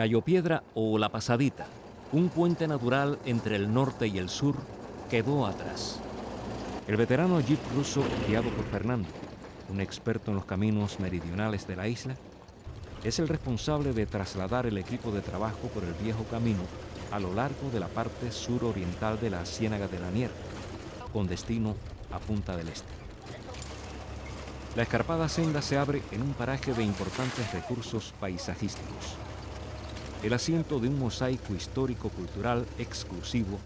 Cayo Piedra o La Pasadita, un puente natural entre el norte y el sur, quedó atrás. El veterano Jeep ruso, guiado por Fernando, un experto en los caminos meridionales de la isla, es el responsable de trasladar el equipo de trabajo por el viejo camino a lo largo de la parte suroriental de la Ciénaga de Lanier, con destino a Punta del Este. La escarpada senda se abre en un paraje de importantes recursos paisajísticos. El asiento de un mosaico histórico-cultural exclusivo,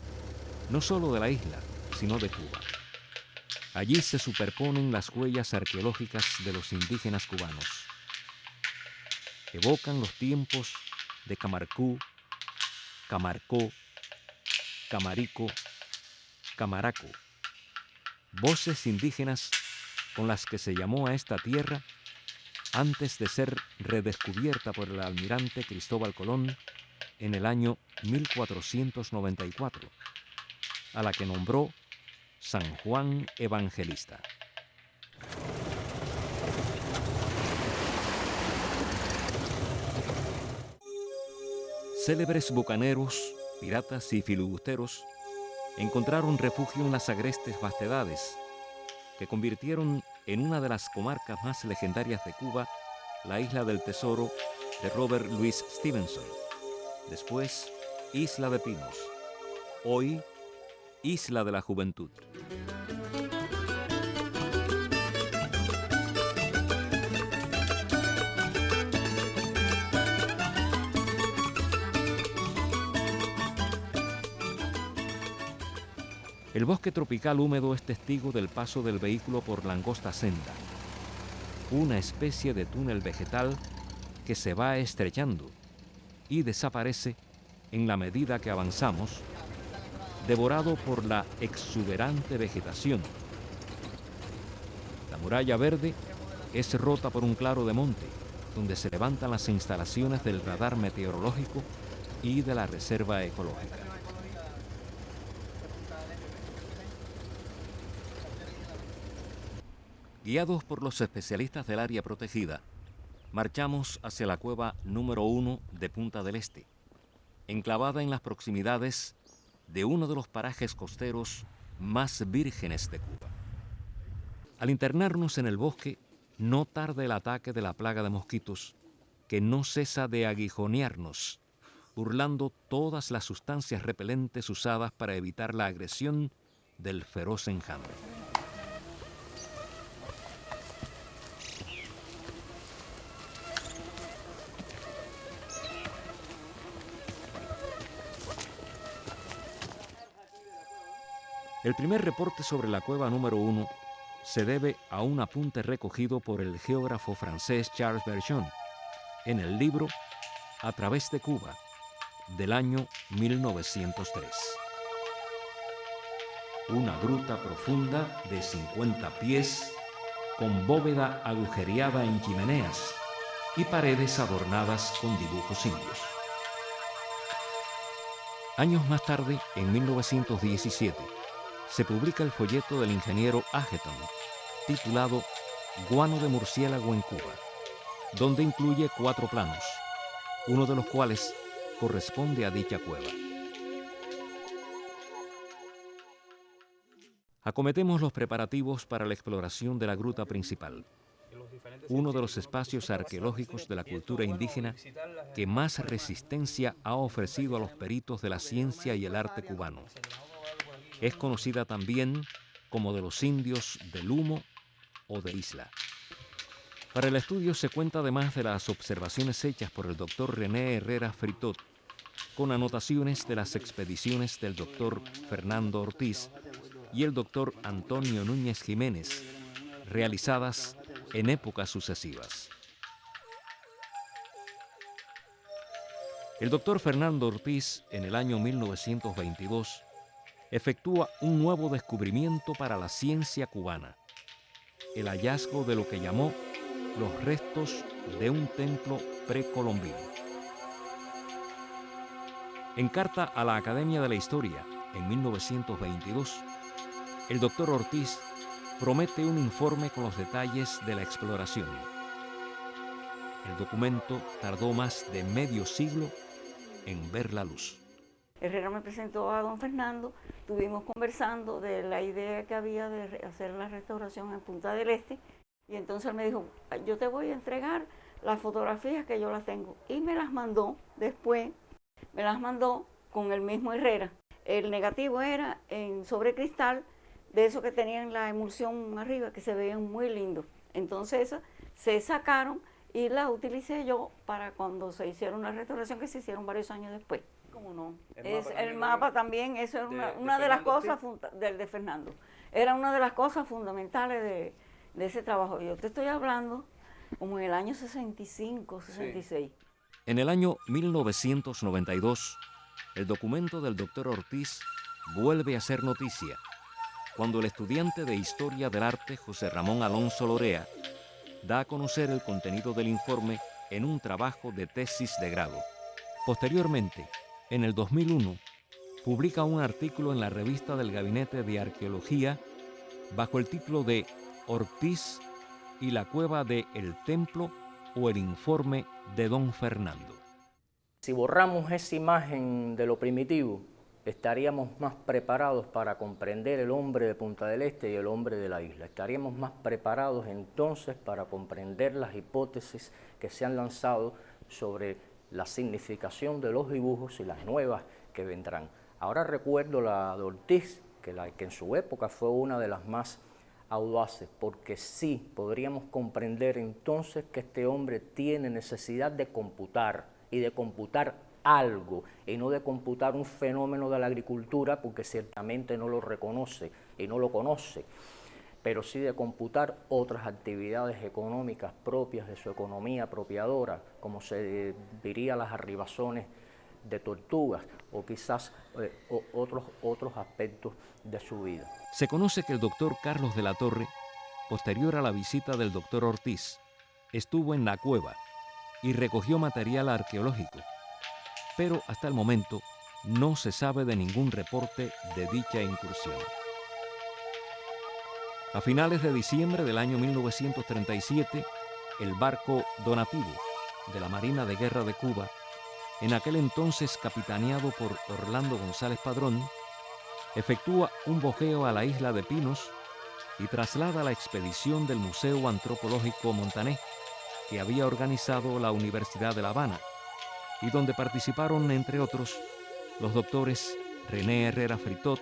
no solo de la isla, sino de Cuba. Allí se superponen las huellas arqueológicas de los indígenas cubanos. Evocan los tiempos de Camarcú, Camarcó, Camarico, Camaraco, voces indígenas con las que se llamó a esta tierra antes de ser redescubierta por el almirante Cristóbal Colón en el año 1494, a la que nombró San Juan Evangelista. Célebres bucaneros, piratas y filibusteros encontraron refugio en las agrestes vastedades que convirtieron en una de las comarcas más legendarias de Cuba la Isla del Tesoro de Robert Louis Stevenson, después Isla de Pinos, hoy Isla de la Juventud. El bosque tropical húmedo es testigo del paso del vehículo por la angosta senda, una especie de túnel vegetal que se va estrechando y desaparece en la medida que avanzamos, devorado por la exuberante vegetación. La muralla verde es rota por un claro de monte, donde se levantan las instalaciones del radar meteorológico y de la reserva ecológica. Guiados por los especialistas del área protegida, marchamos hacia la cueva número 1 de Punta del Este, enclavada en las proximidades de uno de los parajes costeros más vírgenes de Cuba. Al internarnos en el bosque, no tarda el ataque de la plaga de mosquitos, que no cesa de aguijonearnos, burlando todas las sustancias repelentes usadas para evitar la agresión del feroz enjambre. El primer reporte sobre la cueva número 1 se debe a un apunte recogido por el geógrafo francés Charles Bergeon en el libro A través de Cuba, del año 1903. Una gruta profunda de 50 pies, con bóveda agujereada en chimeneas y paredes adornadas con dibujos indios. Años más tarde, en 1917, se publica el folleto del ingeniero Ageton, titulado Guano de murciélago en Cuba, donde incluye 4 planos, uno de los cuales corresponde a dicha cueva. Acometemos los preparativos para la exploración de la gruta principal, uno de los espacios arqueológicos de la cultura indígena que más resistencia ha ofrecido a los peritos de la ciencia y el arte cubano. Es conocida también como de los indios del Humo o de Isla. Para el estudio se cuenta además de las observaciones hechas por el doctor René Herrera Fritot, con anotaciones de las expediciones del doctor Fernando Ortiz y el doctor Antonio Núñez Jiménez, realizadas en épocas sucesivas. El doctor Fernando Ortiz, en el año 1922, efectúa un nuevo descubrimiento para la ciencia cubana, el hallazgo de lo que llamó los restos de un templo precolombino. En carta a la Academia de la Historia, en 1922, el doctor Ortiz promete un informe con los detalles de la exploración. El documento tardó más de medio siglo en ver la luz. Herrera me presentó a don Fernando, estuvimos conversando de la idea que había de hacer la restauración en Punta del Este, y entonces él me dijo, yo te voy a entregar las fotografías que yo las tengo, y me las mandó después, me las mandó con el mismo Herrera. El negativo era en sobre cristal, de esos que tenían la emulsión arriba, que se veían muy lindos. Entonces esas se sacaron y las utilicé yo para cuando se hicieron la restauración, que se hicieron varios años después. ¿Cómo no? El mapa también, eso era una de las cosas de Fernando. Era una de las cosas fundamentales de ese trabajo. Yo te estoy hablando como en el año 65, 66. Sí. En el año 1992, el documento del doctor Ortiz vuelve a ser noticia cuando el estudiante de Historia del Arte José Ramón Alonso Lorea da a conocer el contenido del informe en un trabajo de tesis de grado. Posteriormente, en el 2001, publica un artículo en la revista del Gabinete de Arqueología bajo el título de Ortiz y la cueva de El Templo o el informe de don Fernando. Si borramos esa imagen de lo primitivo, estaríamos más preparados para comprender el hombre de Punta del Este y el hombre de la isla. Estaríamos más preparados entonces para comprender las hipótesis que se han lanzado sobre la significación de los dibujos y las nuevas que vendrán. Ahora recuerdo la de Ortiz, que en su época fue una de las más audaces, porque sí podríamos comprender entonces que este hombre tiene necesidad de computar, y de computar algo, y no de computar un fenómeno de la agricultura, porque ciertamente no lo reconoce y no lo conoce, pero sí de computar otras actividades económicas propias de su economía apropiadora, como se diría las arribazones de tortugas, o quizás otros aspectos de su vida. Se conoce que el doctor Carlos de la Torre, posterior a la visita del doctor Ortiz, estuvo en la cueva y recogió material arqueológico, pero hasta el momento no se sabe de ningún reporte de dicha incursión. A finales de diciembre del año 1937, el barco Donativo de la Marina de Guerra de Cuba, en aquel entonces capitaneado por Orlando González Padrón, efectúa un bojeo a la isla de Pinos y traslada la expedición del Museo Antropológico Montané, que había organizado la Universidad de La Habana, y donde participaron, entre otros, los doctores René Herrera Fritot,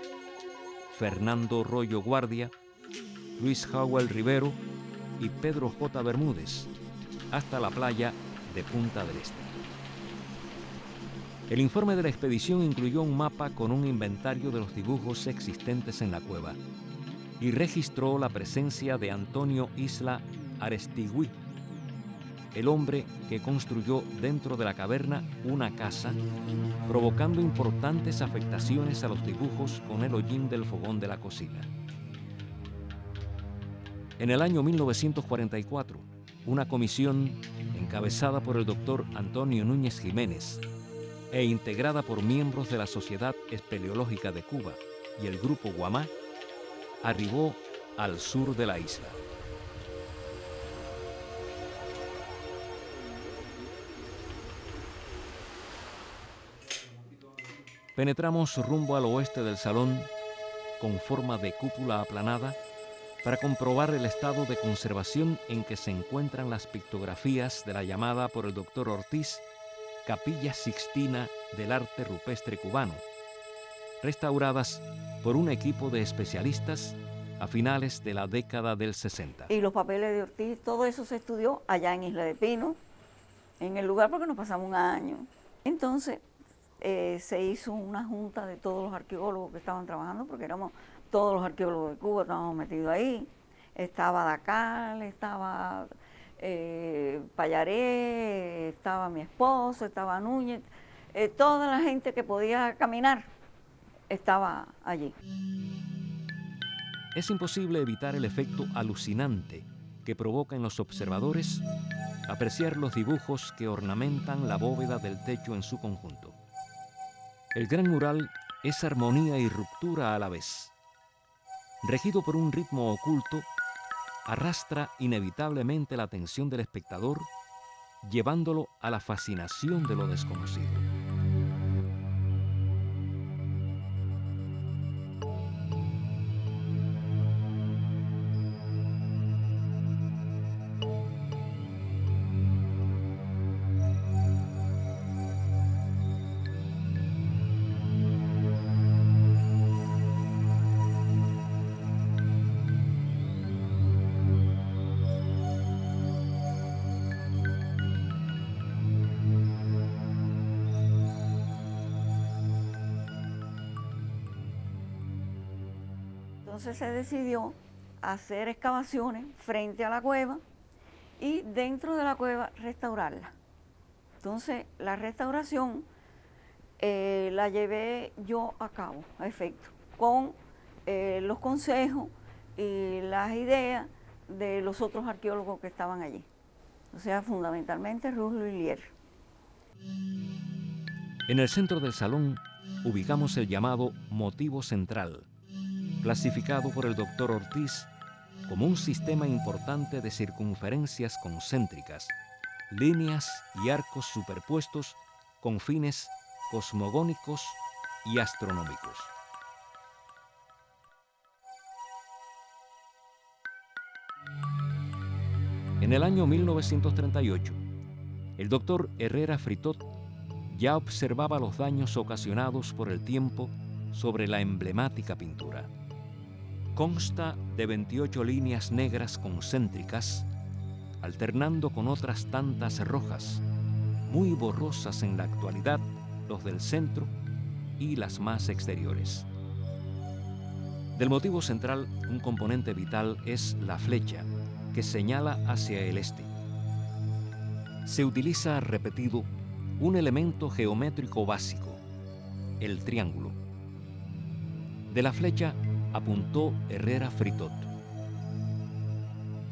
Fernando Rollo Guardia, Luis Howell Rivero y Pedro J. Bermúdez, hasta la playa de Punta del Este. El informe de la expedición incluyó un mapa con un inventario de los dibujos existentes en la cueva y registró la presencia de Antonio Isla Arestigui, el hombre que construyó dentro de la caverna una casa, provocando importantes afectaciones a los dibujos con el hollín del fogón de la cocina. En el año 1944, una comisión encabezada por el doctor Antonio Núñez Jiménez e integrada por miembros de la Sociedad Espeleológica de Cuba y el Grupo Guamá, arribó al sur de la isla. Penetramos rumbo al oeste del salón, con forma de cúpula aplanada, para comprobar el estado de conservación en que se encuentran las pictografías de la llamada por el doctor Ortiz Capilla Sixtina del Arte Rupestre Cubano, restauradas por un equipo de especialistas a finales de la década del 60. Y los papeles de Ortiz, todo eso se estudió allá en Isla de Pino, en el lugar porque nos pasamos un año. Entonces se hizo una junta de todos los arqueólogos que estaban trabajando, porque éramos todos los arqueólogos de Cuba, estábamos metidos ahí. Estaba Dacal, estaba Payaré, estaba mi esposo, estaba Núñez, toda la gente que podía caminar estaba allí. Es imposible evitar el efecto alucinante que provoca en los observadores apreciar los dibujos que ornamentan la bóveda del techo en su conjunto. El gran mural es armonía y ruptura a la vez. Regido por un ritmo oculto, arrastra inevitablemente la atención del espectador, llevándolo a la fascinación de lo desconocido. Entonces se decidió hacer excavaciones frente a la cueva y dentro de la cueva restaurarla. Entonces la restauración la llevé yo a cabo, a efecto, con los consejos y las ideas de los otros arqueólogos que estaban allí. O sea, fundamentalmente Ruth Lhuillier. En el centro del salón ubicamos el llamado motivo central, clasificado por el doctor Ortiz como un sistema importante de circunferencias concéntricas, líneas y arcos superpuestos con fines cosmogónicos y astronómicos. En el año 1938, el doctor Herrera Fritot ya observaba los daños ocasionados por el tiempo sobre la emblemática pintura. Consta de 28 líneas negras concéntricas, alternando con otras tantas rojas, muy borrosas en la actualidad, los del centro y las más exteriores. Del motivo central, un componente vital es la flecha, que señala hacia el este. Se utiliza repetido un elemento geométrico básico, el triángulo. De la flecha apuntó Herrera Fritot.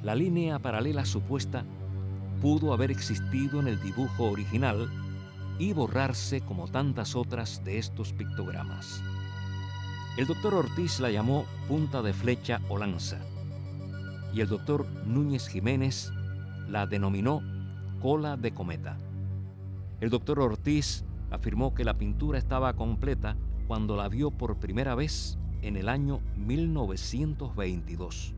La línea paralela supuesta pudo haber existido en el dibujo original y borrarse como tantas otras de estos pictogramas. El doctor Ortiz la llamó punta de flecha o lanza, y el doctor Núñez Jiménez la denominó cola de cometa. El doctor Ortiz afirmó que la pintura estaba completa cuando la vio por primera vez en el año 1922.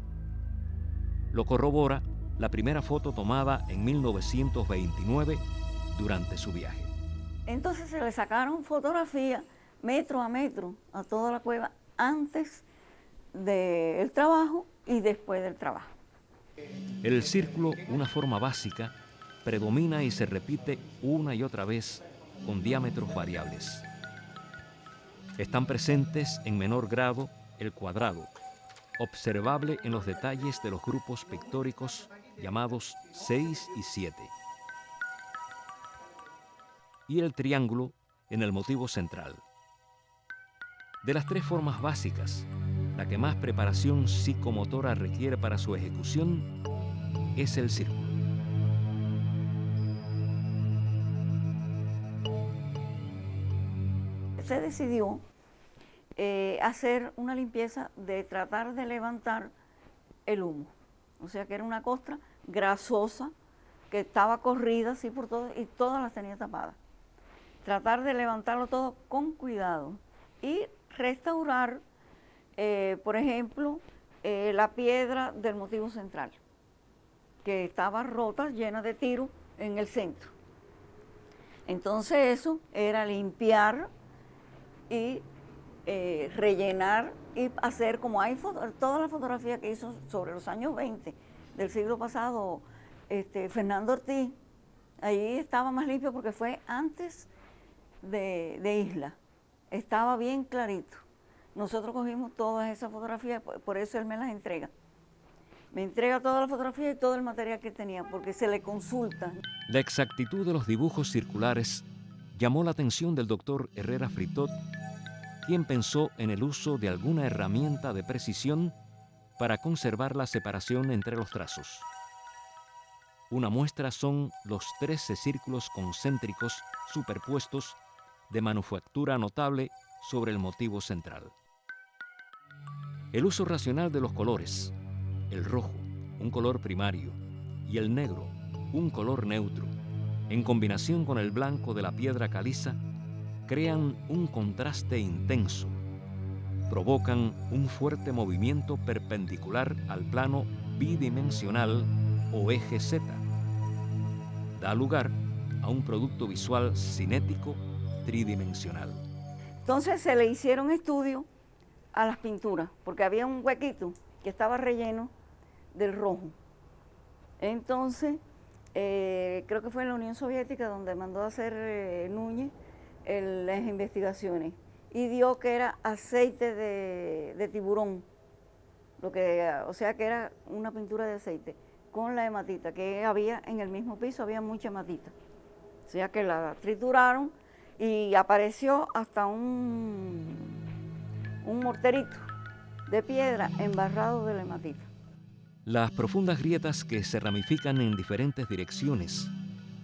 Lo corrobora la primera foto tomada en 1929 durante su viaje. Entonces se le sacaron fotografías metro a metro a toda la cueva antes del trabajo y después del trabajo. El círculo, una forma básica, predomina y se repite una y otra vez con diámetros variables. Están presentes en menor grado el cuadrado, observable en los detalles de los grupos pictóricos llamados 6 y 7. Y el triángulo en el motivo central. De las tres formas básicas, la que más preparación psicomotora requiere para su ejecución es el círculo. Se decidió hacer una limpieza de tratar de levantar el humo. O sea que era una costra grasosa que estaba corrida así por todo y todas las tenía tapadas. Tratar de levantarlo todo con cuidado y restaurar, por ejemplo, la piedra del motivo central, que estaba rota, llena de tiros en el centro. Entonces eso era limpiar y rellenar y hacer como hay todas las fotografías que hizo sobre los años 20 del siglo pasado Fernando Ortiz. Ahí estaba más limpio porque fue antes de Isla, estaba bien clarito. Nosotros cogimos todas esas fotografías, por eso él me las entrega. Me entrega todas las fotografías y todo el material que tenía, porque se le consulta. La exactitud de los dibujos circulares llamó la atención del doctor Herrera Fritot, quien pensó en el uso de alguna herramienta de precisión para conservar la separación entre los trazos. Una muestra son los 13 círculos concéntricos superpuestos de manufactura notable sobre el motivo central. El uso racional de los colores, el rojo, un color primario, y el negro, un color neutro, en combinación con el blanco de la piedra caliza, crean un contraste intenso, provocan un fuerte movimiento perpendicular al plano bidimensional o eje Z. Da lugar a un producto visual cinético tridimensional. Entonces se le hicieron estudios a las pinturas, porque había un huequito que estaba relleno del rojo. Entonces, creo que fue en la Unión Soviética donde mandó a hacer Núñez las investigaciones y dio que era aceite de tiburón o sea que era una pintura de aceite, con la hematita que había en el mismo piso, había mucha hematita. O sea que la trituraron y apareció hasta un morterito de piedra embarrado de la hematita. Las profundas grietas que se ramifican en diferentes direcciones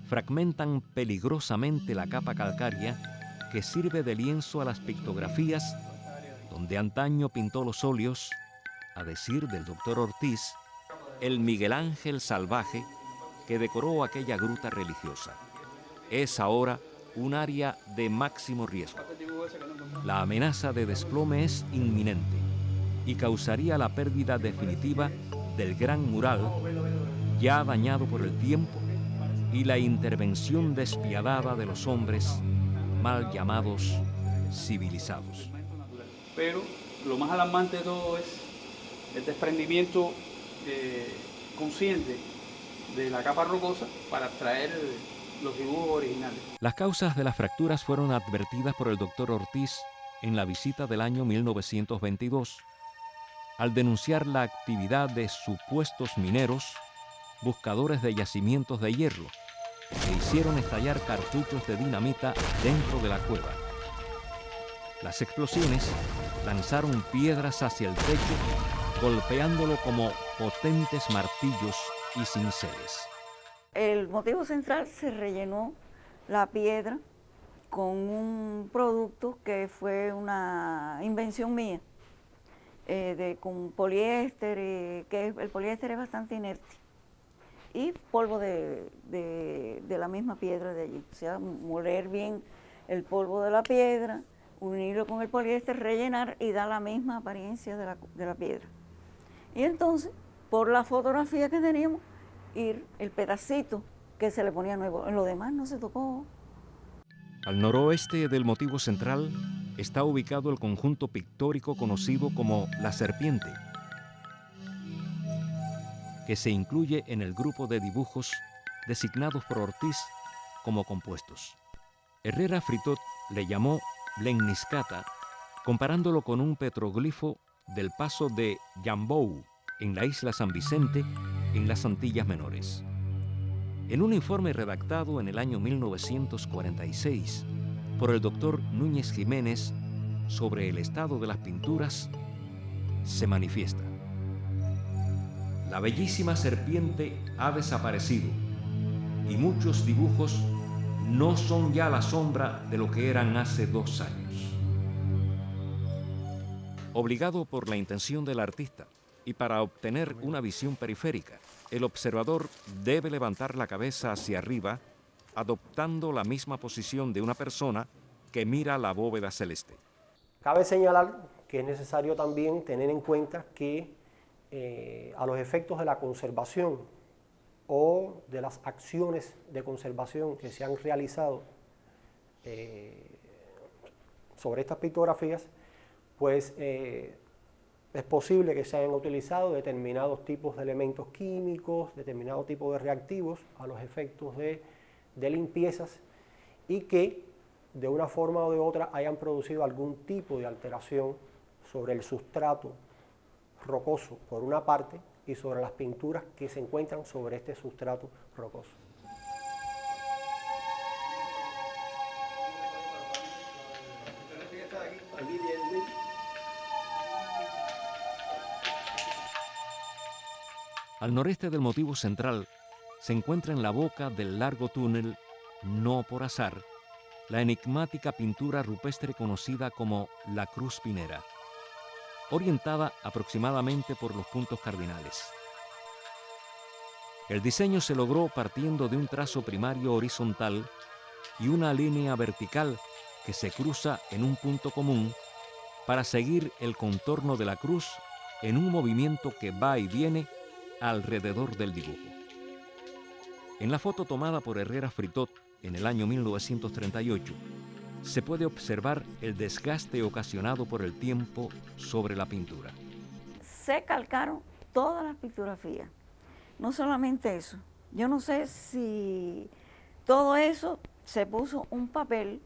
fragmentan peligrosamente la capa calcárea que sirve de lienzo a las pictografías donde antaño pintó los óleos, a decir del doctor Ortiz, el Miguel Ángel salvaje que decoró aquella gruta religiosa. Es ahora un área de máximo riesgo. La amenaza de desplome es inminente y causaría la pérdida definitiva del gran mural, ya dañado por el tiempo y la intervención despiadada de los hombres mal llamados civilizados. Pero lo más alarmante de todo es el desprendimiento consciente de la capa rocosa para extraer los dibujos originales. Las causas de las fracturas fueron advertidas por el doctor Ortiz en la visita del año 1922, al denunciar la actividad de supuestos mineros, buscadores de yacimientos de hierro, que hicieron estallar cartuchos de dinamita dentro de la cueva. Las explosiones lanzaron piedras hacia el techo, golpeándolo como potentes martillos y cinceles. El motivo central se rellenó la piedra con un producto que fue una invención mía, con poliéster, que el poliéster es bastante inerte, y polvo de la misma piedra de allí. O sea, moler bien el polvo de la piedra, unirlo con el poliéster, rellenar y da la misma apariencia de la piedra. Y entonces, por la fotografía que teníamos, ir el pedacito que se le ponía nuevo. En lo demás no se tocó. Al noroeste del motivo central está ubicado el conjunto pictórico conocido como La Serpiente, que se incluye en el grupo de dibujos designados por Ortiz como compuestos. Herrera Fritot le llamó Lemniscata, comparándolo con un petroglifo del paso de Yambou en la isla San Vicente, en las Antillas Menores. En un informe redactado en el año 1946 por el doctor Núñez Jiménez sobre el estado de las pinturas, se manifiesta: la bellísima serpiente ha desaparecido y muchos dibujos no son ya la sombra de lo que eran hace 2 años. Obligado por la intención del artista y para obtener una visión periférica, el observador debe levantar la cabeza hacia arriba, adoptando la misma posición de una persona que mira la bóveda celeste. Cabe señalar que es necesario también tener en cuenta que a los efectos de la conservación o de las acciones de conservación que se han realizado sobre estas pictografías, pues es posible que se hayan utilizado determinados tipos de elementos químicos, determinados tipos de reactivos a los efectos de limpiezas, y que de una forma o de otra hayan producido algún tipo de alteración sobre el sustrato rocoso por una parte y sobre las pinturas que se encuentran sobre este sustrato rocoso. Al noreste del motivo central se encuentra en la boca del largo túnel, no por azar, la enigmática pintura rupestre conocida como la Cruz Pinera, orientada aproximadamente por los puntos cardinales. El diseño se logró partiendo de un trazo primario horizontal y una línea vertical que se cruza en un punto común para seguir el contorno de la cruz en un movimiento que va y viene alrededor del dibujo. En la foto tomada por Herrera Fritot en el año 1938, se puede observar el desgaste ocasionado por el tiempo sobre la pintura. Se calcaron todas las pictografías. No solamente eso, yo no sé si todo eso se puso un papel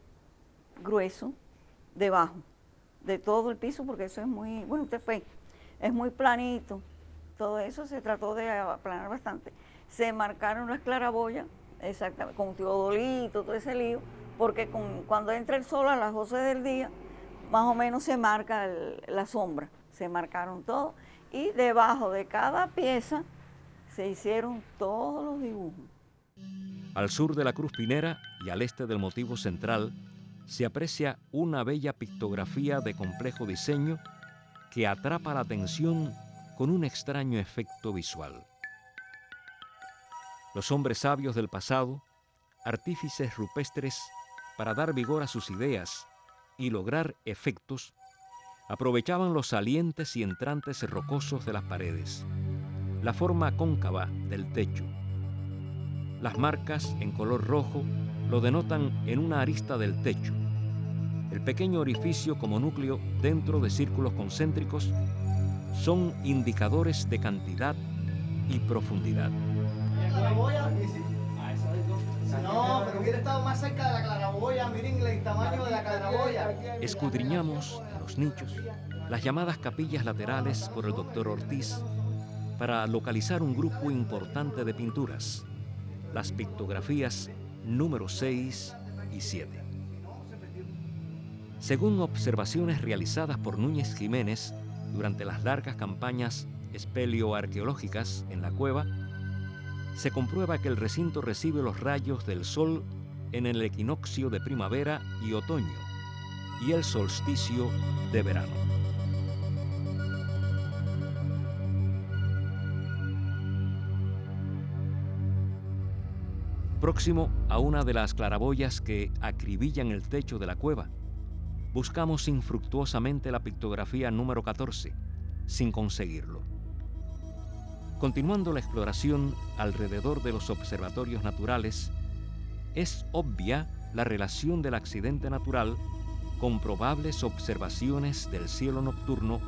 grueso debajo de todo el piso, porque eso es muy, bueno, usted fue, es muy planito. Todo eso se trató de aplanar bastante. Se marcaron las claraboyas, exactamente, con teodolito, todo ese lío, porque cuando entra el sol a las 12 del día, más o menos se marca la sombra. Se marcaron todo y debajo de cada pieza se hicieron todos los dibujos. Al sur de la Cruz Pinera y al este del motivo central se aprecia una bella pictografía de complejo diseño que atrapa la atención con un extraño efecto visual. Los hombres sabios del pasado, artífices rupestres para dar vigor a sus ideas y lograr efectos, aprovechaban los salientes y entrantes rocosos de las paredes, la forma cóncava del techo. Las marcas en color rojo lo denotan en una arista del techo. El pequeño orificio como núcleo dentro de círculos concéntricos son indicadores de cantidad y profundidad. No, pero hubiera estado más cerca de la claraboya, miren el tamaño de la claraboya. Escudriñamos en los nichos las llamadas capillas laterales por el doctor Ortiz para localizar un grupo importante de pinturas, las pictografías número 6 y 7. Según observaciones realizadas por Núñez Jiménez durante las largas campañas espeleoarqueológicas en la cueva, se comprueba que el recinto recibe los rayos del sol en el equinoccio de primavera y otoño y el solsticio de verano. Próximo a una de las claraboyas que acribillan el techo de la cueva, buscamos infructuosamente la pictografía número 14, sin conseguirlo. Continuando la exploración alrededor de los observatorios naturales, es obvia la relación del accidente natural con probables observaciones del cielo nocturno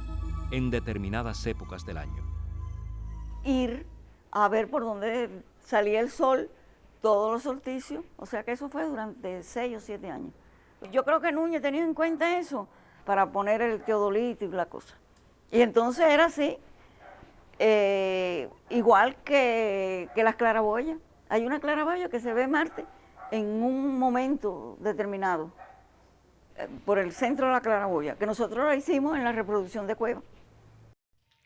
en determinadas épocas del año. Ir a ver por dónde salía el sol todos los solsticios, o sea que eso fue durante 6 o 7 años. Yo creo que Núñez tenía en cuenta eso para poner el teodolito y la cosa. Y entonces era así, igual que las claraboyas. Hay una claraboya que se ve Marte en un momento determinado, por el centro de la claraboya, que nosotros la hicimos en la reproducción de cueva.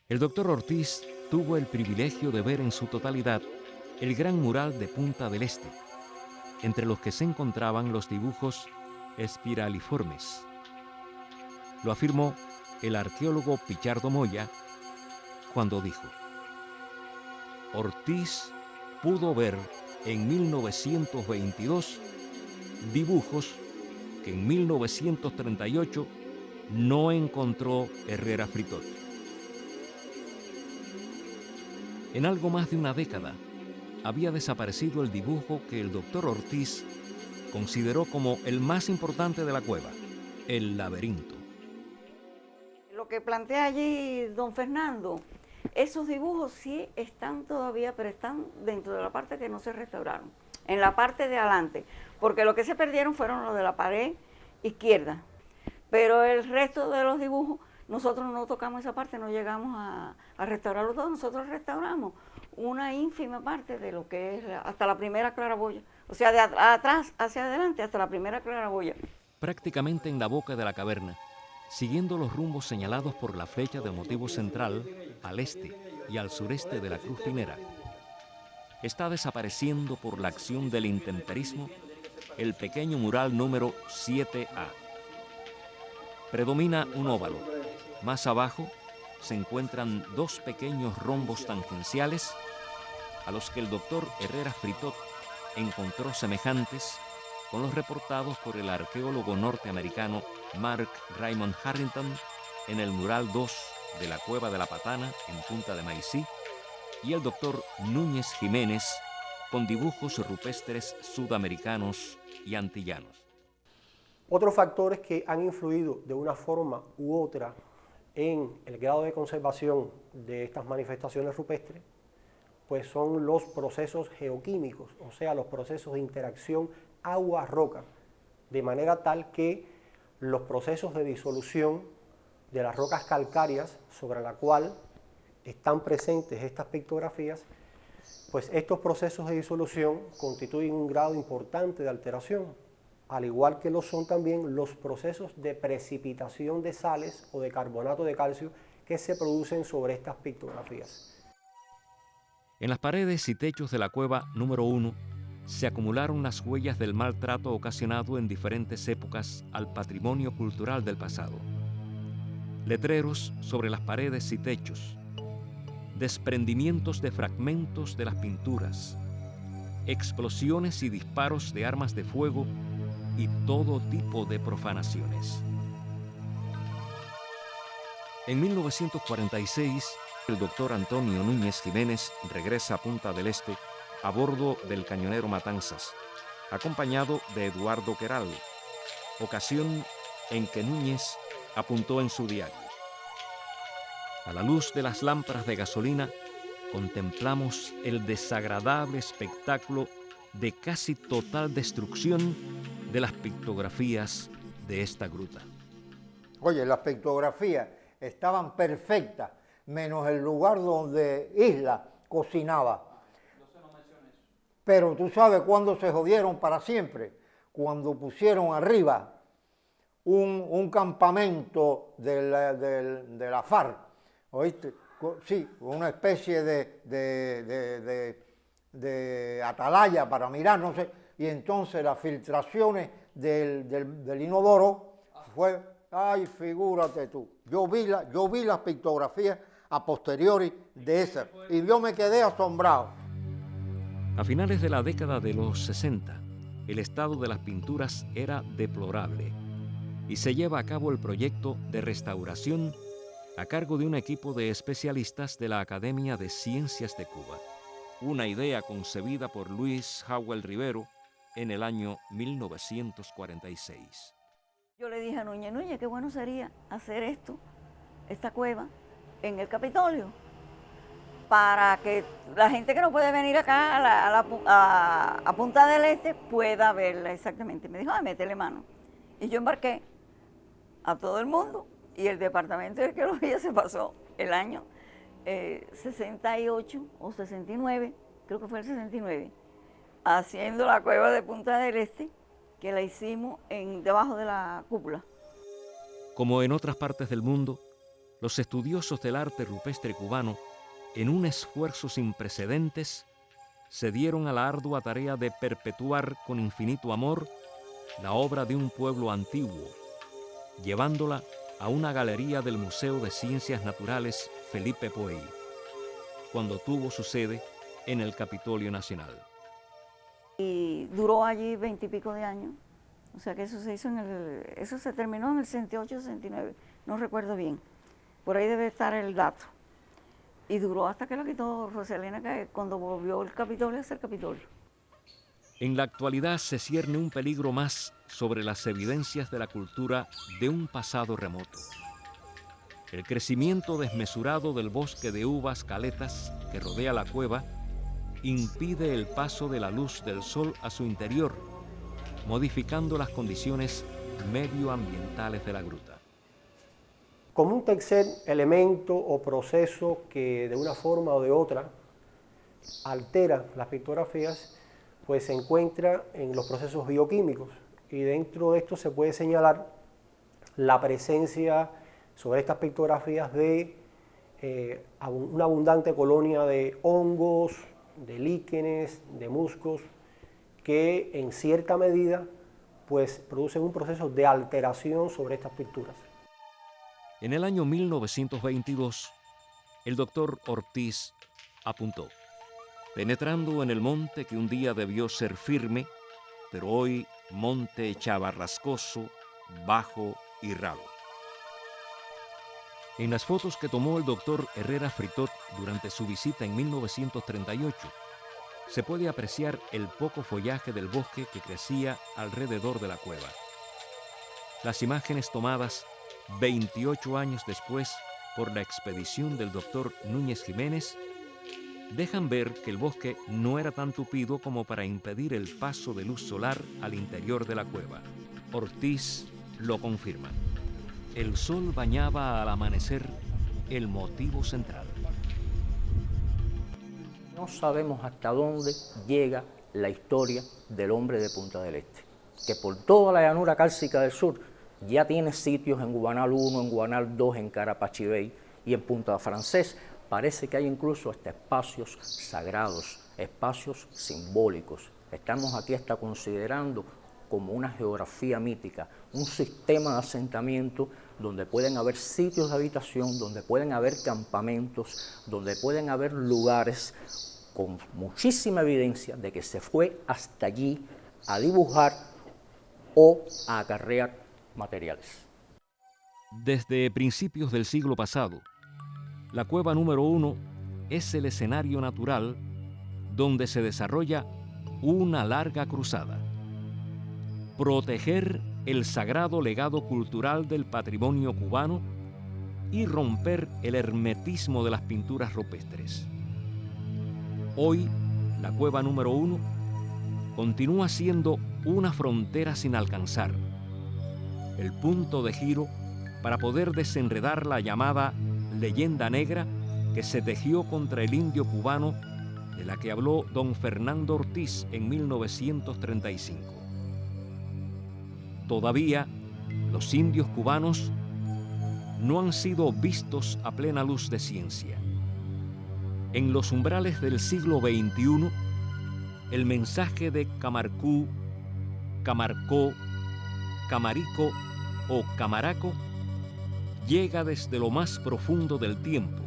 El doctor Ortiz tuvo el privilegio de ver en su totalidad el gran mural de Punta del Este, entre los que se encontraban los dibujos espiraliformes. Lo afirmó el arqueólogo Pichardo Moya cuando dijo: Ortiz pudo ver en 1922 dibujos que en 1938 no encontró Herrera Fritot. En algo más de una década había desaparecido el dibujo que el doctor Ortiz consideró como el más importante de la cueva, el laberinto. Lo que plantea allí don Fernando, esos dibujos sí están todavía, pero están dentro de la parte que no se restauraron, en la parte de adelante, porque lo que se perdieron fueron los de la pared izquierda, pero el resto de los dibujos, nosotros no tocamos esa parte, no llegamos a restaurarlo todo, nosotros restauramos una ínfima parte de lo que es hasta la primera claraboya, o sea, de atrás hacia adelante hasta la primera claraboya. Prácticamente en la boca de la caverna, siguiendo los rumbos señalados por la flecha del motivo central, al este y al sureste de la Cruz Pinera, está desapareciendo por la acción del intemperismo el pequeño mural número 7A. Predomina un óvalo. Más abajo se encuentran dos pequeños rombos tangenciales a los que el doctor Herrera Fritot encontró semejantes con los reportados por el arqueólogo norteamericano Mark Raymond Harrington en el mural 2 de la Cueva de la Patana en Punta de Maicí y el doctor Núñez Jiménez con dibujos rupestres sudamericanos y antillanos. Otros factores que han influido de una forma u otra en el grado de conservación de estas manifestaciones rupestres, pues son los procesos geoquímicos, o sea, los procesos de interacción agua-roca, de manera tal que los procesos de disolución de las rocas calcáreas sobre la cual están presentes estas pictografías, pues estos procesos de disolución constituyen un grado importante de alteración, al igual que lo son también los procesos de precipitación de sales o de carbonato de calcio que se producen sobre estas pictografías. En las paredes y techos de la cueva número 1 se acumularon las huellas del maltrato ocasionado en diferentes épocas al patrimonio cultural del pasado. Letreros sobre las paredes y techos, desprendimientos de fragmentos de las pinturas, explosiones y disparos de armas de fuego y todo tipo de profanaciones. En 1946, el doctor Antonio Núñez Jiménez regresa a Punta del Este a bordo del cañonero Matanzas, acompañado de Eduardo Queral, ocasión en que Núñez apuntó en su diario: a la luz de las lámparas de gasolina, contemplamos el desagradable espectáculo de casi total destrucción de las pictografías de esta gruta. Oye, las pictografías estaban perfectas, menos el lugar donde Isla cocinaba. Pero tú sabes cuándo se jodieron para siempre, cuando pusieron arriba un campamento de la FARC, ¿oíste? Sí, una especie de atalaya para mirar, no sé, y entonces las filtraciones del inodoro fue, ay, figúrate tú, yo vi las pictografías a posteriori de esas y yo me quedé asombrado. A finales de la década de los 60, el estado de las pinturas era deplorable y se lleva a cabo el proyecto de restauración a cargo de un equipo de especialistas de la Academia de Ciencias de Cuba, una idea concebida por Luis Howell Rivero en el año 1946. Yo le dije a Núñez, qué bueno sería hacer esta cueva en el Capitolio, para que la gente que no puede venir acá a Punta del Este pueda verla exactamente. Me dijo, métele mano. Y yo embarqué a todo el mundo, y el departamento de arqueología se pasó el año 68 o 69, creo que fue el 69, haciendo la cueva de Punta del Este, que la hicimos debajo de la cúpula. Como en otras partes del mundo, los estudiosos del arte rupestre cubano, en un esfuerzo sin precedentes, se dieron a la ardua tarea de perpetuar con infinito amor la obra de un pueblo antiguo, llevándola a una galería del Museo de Ciencias Naturales Felipe Poey, cuando tuvo su sede en el Capitolio Nacional. Y duró allí 20 y pico de años, o sea que eso se hizo eso se terminó en el 68, 69, no recuerdo bien, por ahí debe estar el dato. Y duró hasta que lo quitó Rosalina, cuando volvió el Capitolio a ser Capitolio. En la actualidad se cierne un peligro más sobre las evidencias de la cultura de un pasado remoto. El crecimiento desmesurado del bosque de uvas caletas que rodea la cueva impide el paso de la luz del sol a su interior, modificando las condiciones medioambientales de la gruta. Como un tercer elemento o proceso que de una forma o de otra altera las pictografías, pues se encuentra en los procesos bioquímicos, y dentro de esto se puede señalar la presencia sobre estas pictografías de una abundante colonia de hongos, de líquenes, de musgos, que en cierta medida pues producen un proceso de alteración sobre estas pinturas. En el año 1922, el doctor Ortiz apuntó: penetrando en el monte que un día debió ser firme, pero hoy monte chavarrascoso, bajo y ralo. En las fotos que tomó el doctor Herrera Fritot durante su visita en 1938, se puede apreciar el poco follaje del bosque que crecía alrededor de la cueva. Las imágenes tomadas 28 años después por la expedición del doctor Núñez Jiménez dejan ver que el bosque no era tan tupido como para impedir el paso de luz solar al interior de la cueva. Ortiz lo confirma. el sol bañaba al amanecer el motivo central. No sabemos hasta dónde llega la historia del hombre de Punta del Este, que por toda la llanura cálcica del sur ya tiene sitios en Gubanal 1, en Gubanal 2, en Carapachi Bay y en Punta Francés. Parece que hay incluso hasta espacios sagrados, espacios simbólicos. Estamos aquí hasta considerando como una geografía mítica, un sistema de asentamiento donde pueden haber sitios de habitación, donde pueden haber campamentos, donde pueden haber lugares con muchísima evidencia de que se fue hasta allí a dibujar o a acarrear materiales. Desde principios del siglo pasado, la cueva número 1 es el escenario natural donde se desarrolla una larga cruzada. Proteger el sagrado legado cultural del patrimonio cubano y romper el hermetismo de las pinturas rupestres. Hoy, la cueva número 1 continúa siendo una frontera sin alcanzar, el punto de giro para poder desenredar la llamada leyenda negra que se tejió contra el indio cubano de la que habló don Fernando Ortiz en 1935. Todavía, los indios cubanos no han sido vistos a plena luz de ciencia. En los umbrales del siglo XXI, el mensaje de Camarcú, Camarcó, Camarico o Camaraco llega desde lo más profundo del tiempo.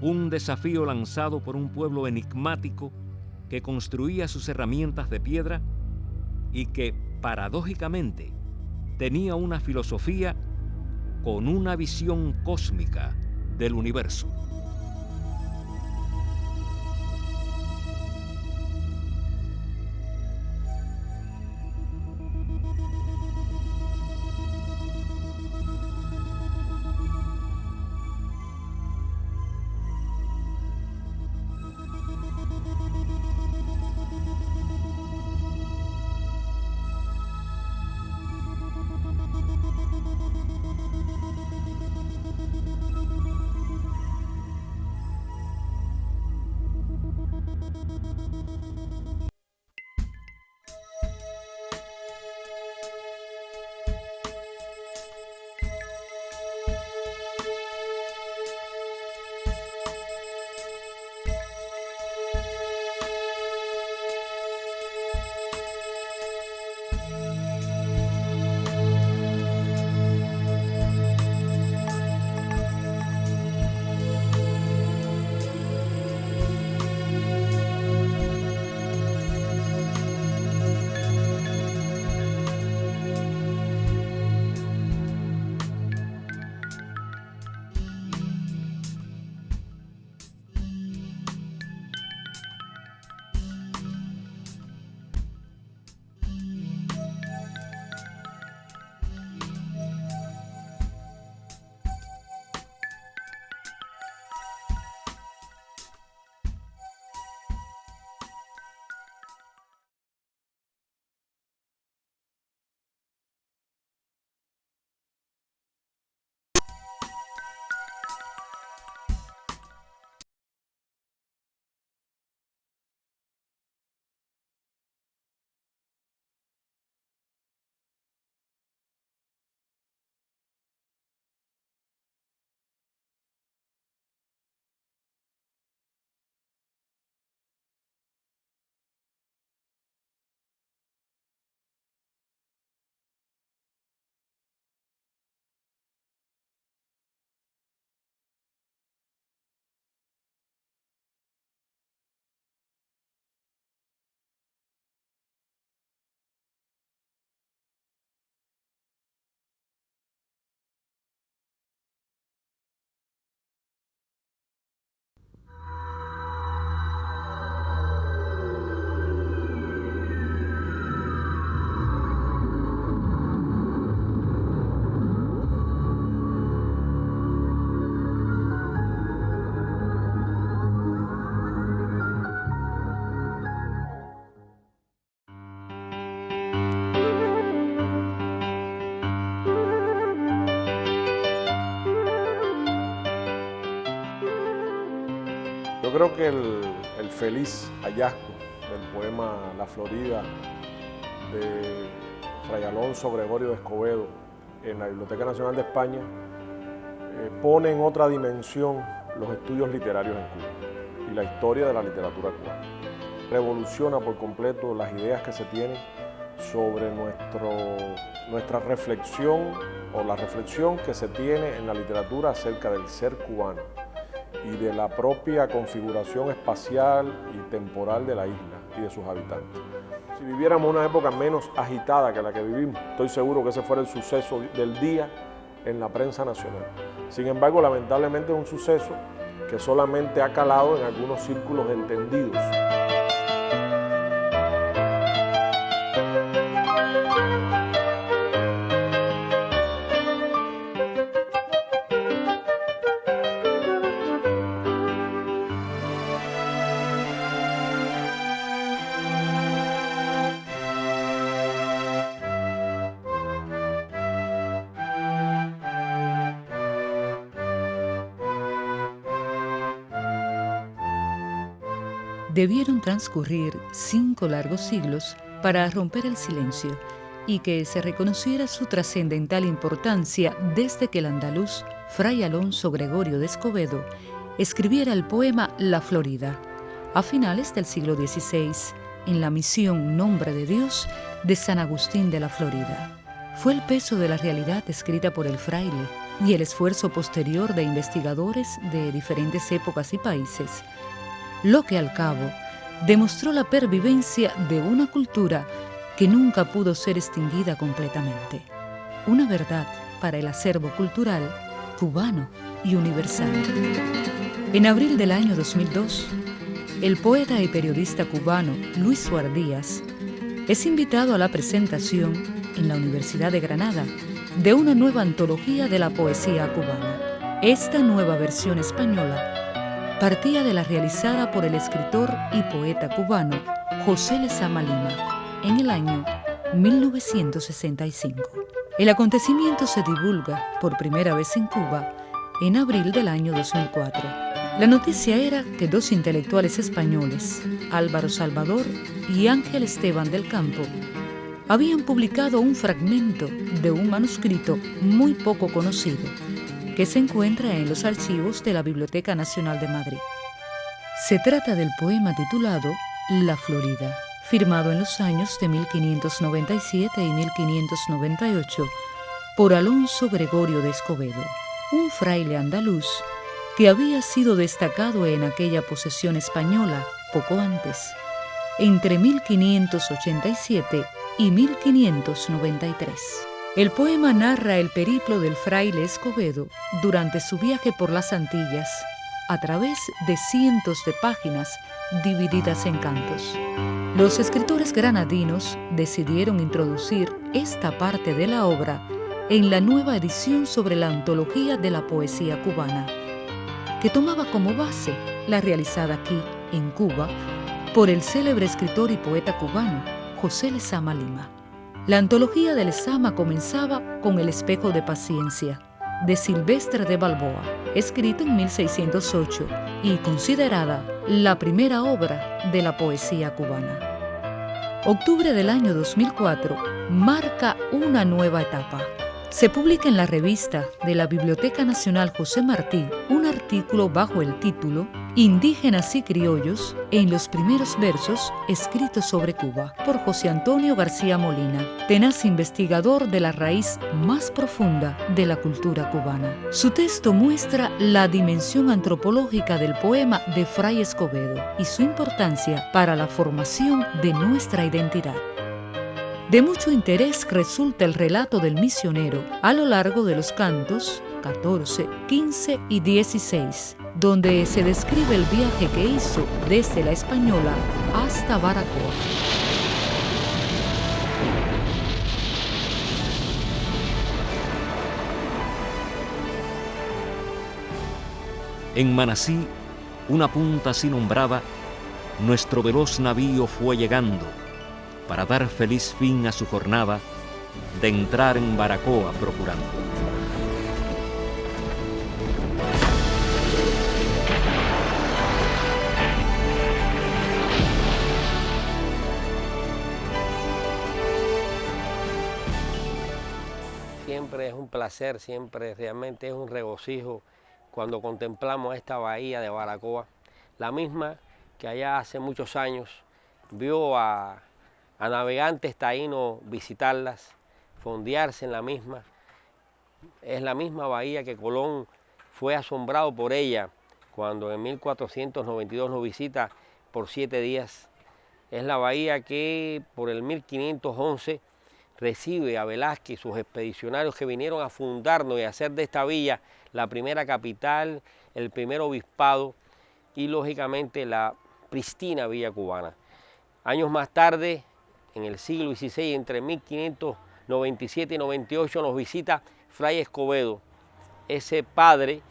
Un desafío lanzado por un pueblo enigmático que construía sus herramientas de piedra y que, paradójicamente, tenía una filosofía con una visión cósmica del universo. Yo creo que el feliz hallazgo del poema La Florida de Fray Alonso Gregorio de Escobedo en la Biblioteca Nacional de España pone en otra dimensión los estudios literarios en Cuba y la historia de la literatura cubana. Revoluciona por completo las ideas que se tienen sobre nuestra reflexión o la reflexión que se tiene en la literatura acerca del ser cubano y de la propia configuración espacial y temporal de la isla y de sus habitantes. Si viviéramos una época menos agitada que la que vivimos, estoy seguro que ese fuera el suceso del día en la prensa nacional. Sin embargo, lamentablemente es un suceso que solamente ha calado en algunos círculos entendidos. Debieron transcurrir 5 largos siglos para romper el silencio y que se reconociera su trascendental importancia desde que el andaluz Fray Alonso Gregorio de Escobedo escribiera el poema La Florida, a finales del siglo XVI, en la misión Nombre de Dios de San Agustín de la Florida. Fue el peso de la realidad escrita por el fraile y el esfuerzo posterior de investigadores de diferentes épocas y países, lo que al cabo demostró la pervivencia de una cultura que nunca pudo ser extinguida completamente. Una verdad para el acervo cultural cubano y universal. En abril del año 2002, el poeta y periodista cubano Luis Suar Díaz es invitado a la presentación en la Universidad de Granada de una nueva antología de la poesía cubana. Esta nueva versión española partía de la realizada por el escritor y poeta cubano José Lezama Lima en el año 1965. El acontecimiento se divulga por primera vez en Cuba en abril del año 2004. La noticia era que 2 intelectuales españoles, Álvaro Salvador y Ángel Esteban del Campo, habían publicado un fragmento de un manuscrito muy poco conocido que se encuentra en los archivos de la Biblioteca Nacional de Madrid. Se trata del poema titulado La Florida, firmado en los años de 1597 y 1598 por Alonso Gregorio de Escobedo, un fraile andaluz que había sido destacado en aquella posesión española poco antes, entre 1587 y 1593. El poema narra el periplo del fraile Escobedo durante su viaje por las Antillas, a través de cientos de páginas divididas en cantos. Los escritores granadinos decidieron introducir esta parte de la obra en la nueva edición sobre la antología de la poesía cubana, que tomaba como base la realizada aquí, en Cuba, por el célebre escritor y poeta cubano José Lezama Lima. La antología de Lezama comenzaba con El espejo de paciencia, de Silvestre de Balboa, escrito en 1608 y considerada la primera obra de la poesía cubana. Octubre del año 2004 marca una nueva etapa. Se publica en la revista de la Biblioteca Nacional José Martí un artículo bajo el título Indígenas y criollos en los primeros versos escritos sobre Cuba por José Antonio García Molina, tenaz investigador de la raíz más profunda de la cultura cubana. Su texto muestra la dimensión antropológica del poema de Fray Escobedo y su importancia para la formación de nuestra identidad. De mucho interés resulta el relato del misionero a lo largo de los cantos 14, 15 y 16, donde se describe el viaje que hizo desde La Española hasta Baracoa. En Manasí, una punta así nombrada, nuestro veloz navío fue llegando para dar feliz fin a su jornada de entrar en Baracoa procurando. siempre es un placer, siempre realmente es un regocijo cuando contemplamos esta bahía de Baracoa, la misma que allá hace muchos años vio a navegantes taínos visitarlas, fondearse en la misma. Es la misma bahía que Colón fue asombrado por ella cuando en 1492 nos visita por 7 días. Es la bahía que por el 1511 recibe a Velázquez y sus expedicionarios que vinieron a fundarnos y a hacer de esta villa la primera capital, el primer obispado y lógicamente la pristina villa cubana. Años más tarde, en el siglo XVI, entre 1597 y 98, nos visita Fray Escobedo, ese padre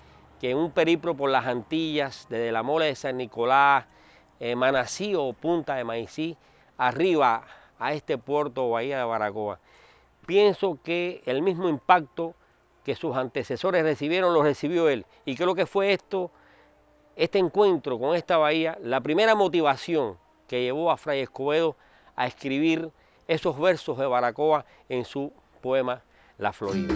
que en un periplo por las Antillas, desde la Mole de San Nicolás, Manací o Punta de Maicí, arriba a este puerto o bahía de Baracoa. Pienso que el mismo impacto que sus antecesores recibieron, lo recibió él. Y creo que fue este encuentro con esta bahía, la primera motivación que llevó a Fray Escobedo a escribir esos versos de Baracoa en su poema La Florida.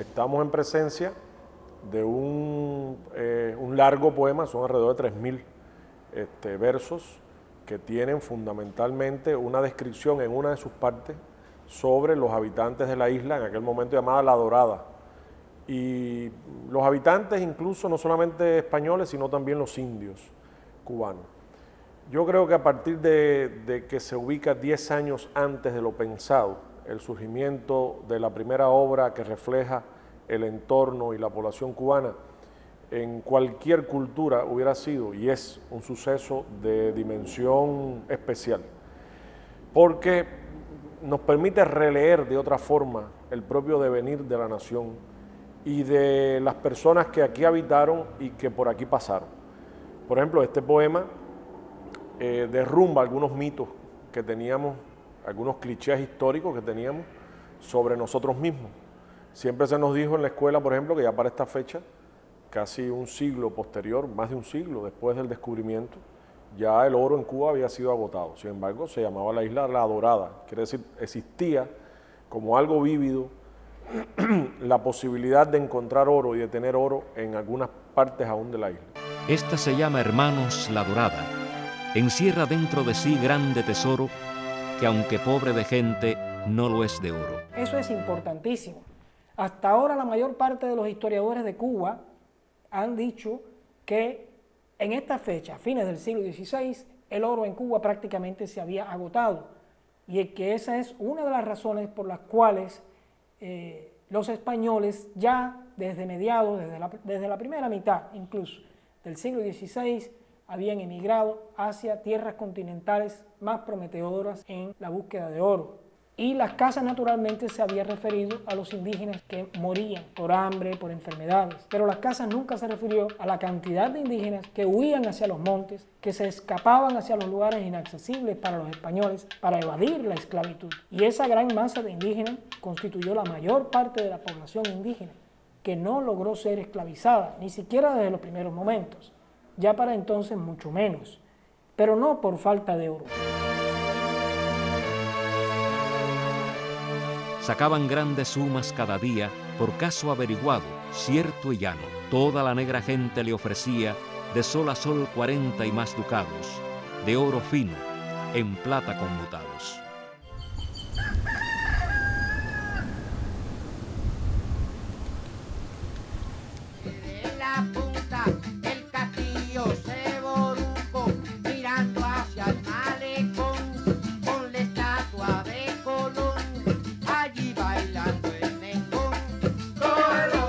Estamos en presencia de un largo poema, son alrededor de 3000 versos, que tienen fundamentalmente una descripción en una de sus partes sobre los habitantes de la isla, en aquel momento llamada La Dorada. Y los habitantes incluso no solamente españoles, sino también los indios cubanos. Yo creo que a partir de que se ubica 10 años antes de lo pensado, el surgimiento de la primera obra que refleja el entorno y la población cubana, en cualquier cultura hubiera sido y es un suceso de dimensión especial, porque nos permite releer de otra forma el propio devenir de la nación y de las personas que aquí habitaron y que por aquí pasaron. Por ejemplo, este poema derrumba algunos mitos que teníamos, algunos clichés históricos que teníamos sobre nosotros mismos. Siempre se nos dijo en la escuela, por ejemplo, que ya para esta fecha, casi un siglo posterior, más de un siglo después del descubrimiento, ya el oro en Cuba había sido agotado. Sin embargo, se llamaba la isla La Dorada, quiere decir, existía como algo vívido la posibilidad de encontrar oro y de tener oro en algunas partes aún de la isla. Esta se llama, hermanos, La Dorada. Encierra dentro de sí grande tesoro que, aunque pobre de gente, no lo es de oro. Eso es importantísimo. Hasta ahora la mayor parte de los historiadores de Cuba han dicho que en esta fecha, a fines del siglo XVI, el oro en Cuba prácticamente se había agotado, y que esa es una de las razones por las cuales los españoles ya desde mediados, desde la primera mitad incluso del siglo XVI, habían emigrado hacia tierras continentales más prometedoras en la búsqueda de oro. Y las casas naturalmente se había referido a los indígenas que morían por hambre, por enfermedades, pero las casas nunca se refirió a la cantidad de indígenas que huían hacia los montes, que se escapaban hacia los lugares inaccesibles para los españoles para evadir la esclavitud. Y esa gran masa de indígenas constituyó la mayor parte de la población indígena, que no logró ser esclavizada, ni siquiera desde los primeros momentos, ya para entonces mucho menos, pero no por falta de oro. Sacaban grandes sumas cada día, por caso averiguado, cierto y llano. Toda la negra gente le ofrecía, de sol a sol 40 y más ducados, de oro fino, en plata conmutados. En la punta el castillo se boruco, mirando hacia el malecón, con la estatua de Colón, allí bailando el mengón. Cógelo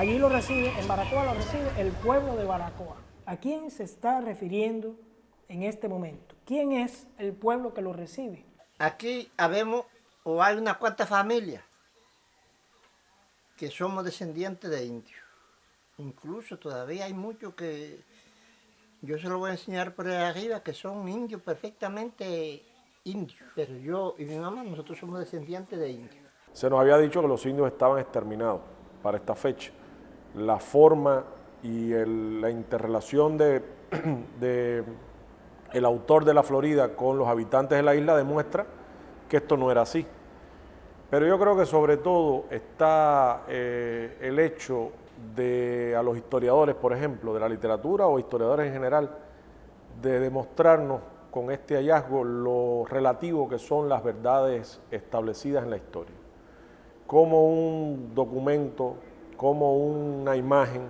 Allí lo recibe, en Baracoa lo recibe el pueblo de Baracoa. ¿A quién se está refiriendo en este momento? ¿Quién es el pueblo que lo recibe? Aquí habemos, o hay unas cuantas familias que somos descendientes de indios. Incluso todavía hay muchos que yo se lo voy a enseñar por ahí arriba, que son indios perfectamente indios. Pero yo y mi mamá, nosotros somos descendientes de indios. Se nos había dicho que los indios estaban exterminados para esta fecha. La forma y la interrelación de el autor de la Florida con los habitantes de la isla demuestra que esto no era así. Pero yo creo que sobre todo está el hecho de a los historiadores, por ejemplo, de la literatura o historiadores en general, de demostrarnos con este hallazgo lo relativo que son las verdades establecidas en la historia. Como un documento, como una imagen,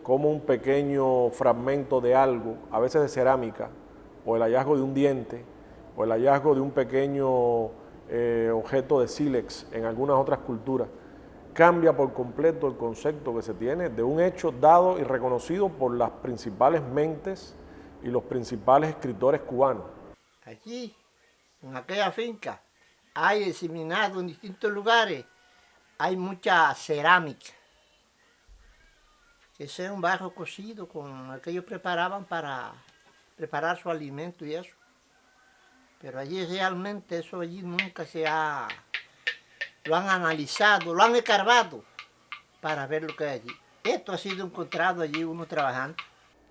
como un pequeño fragmento de algo, a veces de cerámica, o el hallazgo de un diente, o el hallazgo de un pequeño objeto de sílex en algunas otras culturas, cambia por completo el concepto que se tiene de un hecho dado y reconocido por las principales mentes y los principales escritores cubanos. Allí, en aquella finca, hay diseminado en distintos lugares, hay mucha cerámica. Ese es un barro cocido con el que ellos preparaban para preparar su alimento y eso. Pero allí realmente eso allí nunca lo han analizado, lo han escarbado para ver lo que hay allí. Esto ha sido encontrado allí uno trabajando.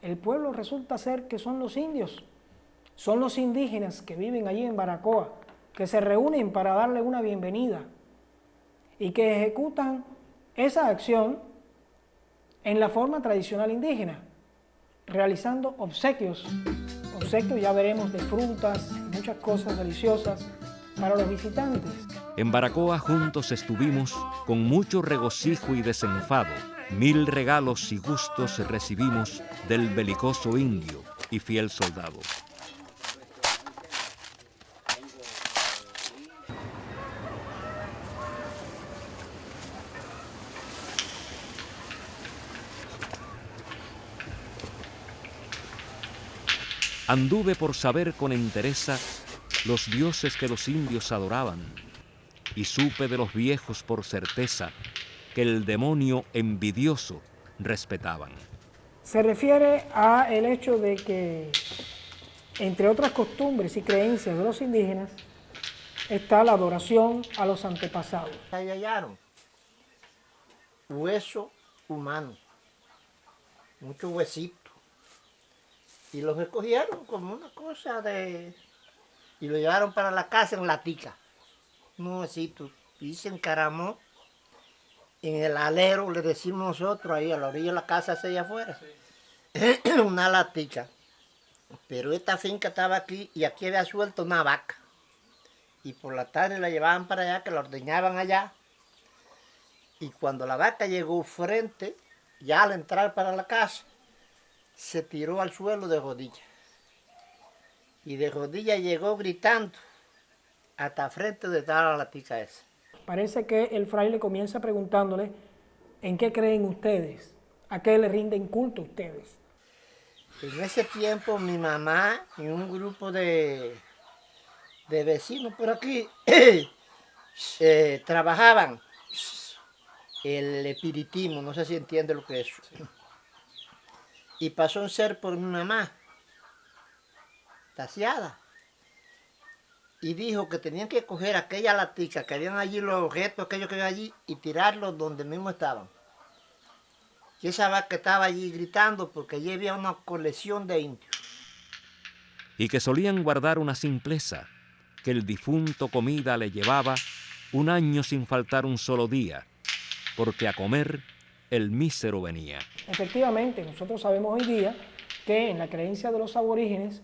El pueblo resulta ser que son los indios, son los indígenas que viven allí en Baracoa, que se reúnen para darle una bienvenida y que ejecutan esa acción en la forma tradicional indígena, realizando obsequios. Obsequios, ya veremos, de frutas, muchas cosas deliciosas para los visitantes. En Baracoa juntos estuvimos con mucho regocijo y desenfado. 1000 regalos y gustos recibimos del belicoso indio y fiel soldado. Anduve por saber con entereza los dioses que los indios adoraban, y supe de los viejos por certeza que el demonio envidioso respetaban. Se refiere a el hecho de que, entre otras costumbres y creencias de los indígenas, está la adoración a los antepasados. Ahí hallaron hueso humano, muchos huesitos. Y los recogieron como una cosa y lo llevaron para la casa en latica. Un huesito. Y se encaramó en el alero, le decimos nosotros, ahí a la orilla de la casa hacia allá afuera. Sí. Una latica. Pero esta finca estaba aquí y aquí había suelto una vaca. Y por la tarde la llevaban para allá, que la ordeñaban allá. Y cuando la vaca llegó frente, ya al entrar para la casa, se tiró al suelo de rodillas. Y de rodillas llegó gritando hasta frente de toda la latica esa. Parece que el fraile comienza preguntándole ¿en qué creen ustedes? ¿A qué le rinden culto ustedes? En ese tiempo mi mamá y un grupo de vecinos por aquí trabajaban el espiritismo, no sé si entiende lo que es. Y pasó un ser por mi mamá, taciada, y dijo que tenían que coger aquella latica, que habían allí los objetos, aquellos que había allí, y tirarlos donde mismo estaban. Y esa vaca estaba allí gritando porque allí había una colección de indios. Y que solían guardar una simpleza, que el difunto comida le llevaba 1 año sin faltar un solo día, porque a comer el mísero venía. Efectivamente, nosotros sabemos hoy día que en la creencia de los aborígenes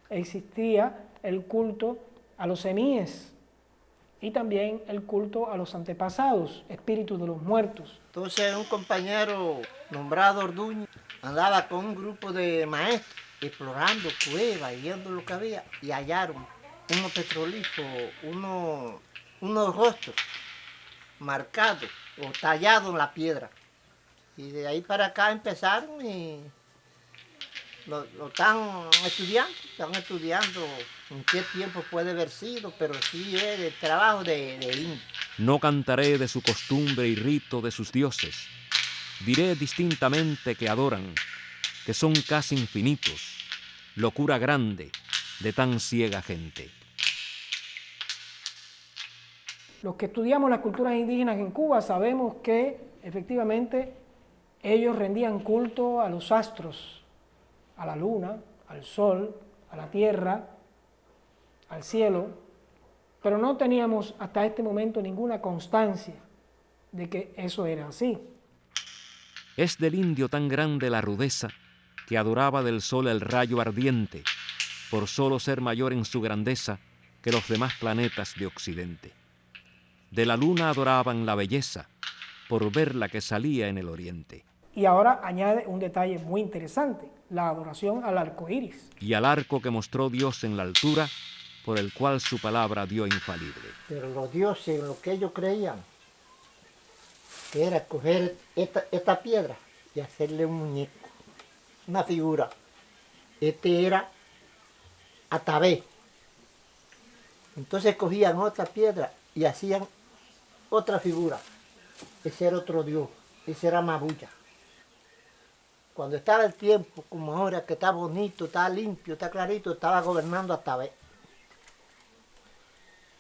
existía el culto a los semíes y también el culto a los antepasados, espíritus de los muertos. Entonces un compañero nombrado Orduño andaba con un grupo de maestros explorando cuevas y viendo lo que había y hallaron unos petrolíferos, unos rostros marcados o tallados en la piedra. Y de ahí para acá empezaron y lo están estudiando en qué tiempo puede haber sido, pero sí es el trabajo de indio. No cantaré de su costumbre y rito de sus dioses. Diré distintamente que adoran, que son casi infinitos, locura grande de tan ciega gente. Los que estudiamos las culturas indígenas en Cuba sabemos que efectivamente ellos rendían culto a los astros, a la luna, al sol, a la tierra, al cielo, pero no teníamos hasta este momento ninguna constancia de que eso era así. Es del indio tan grande la rudeza que adoraba del sol el rayo ardiente, por solo ser mayor en su grandeza que los demás planetas de Occidente. De la luna adoraban la belleza, por ver la que salía en el oriente. Y ahora añade un detalle muy interesante, la adoración al arco iris. Y al arco que mostró Dios en la altura, por el cual su palabra dio infalible. Pero los dioses, en lo que ellos creían, que era coger esta piedra y hacerle un muñeco, una figura. Este era Atabé. Entonces cogían otra piedra y hacían otra figura. Ese era otro dios, ese era Mabuya. Cuando estaba el tiempo, como ahora, que está bonito, está limpio, está clarito, estaba gobernando Atabé.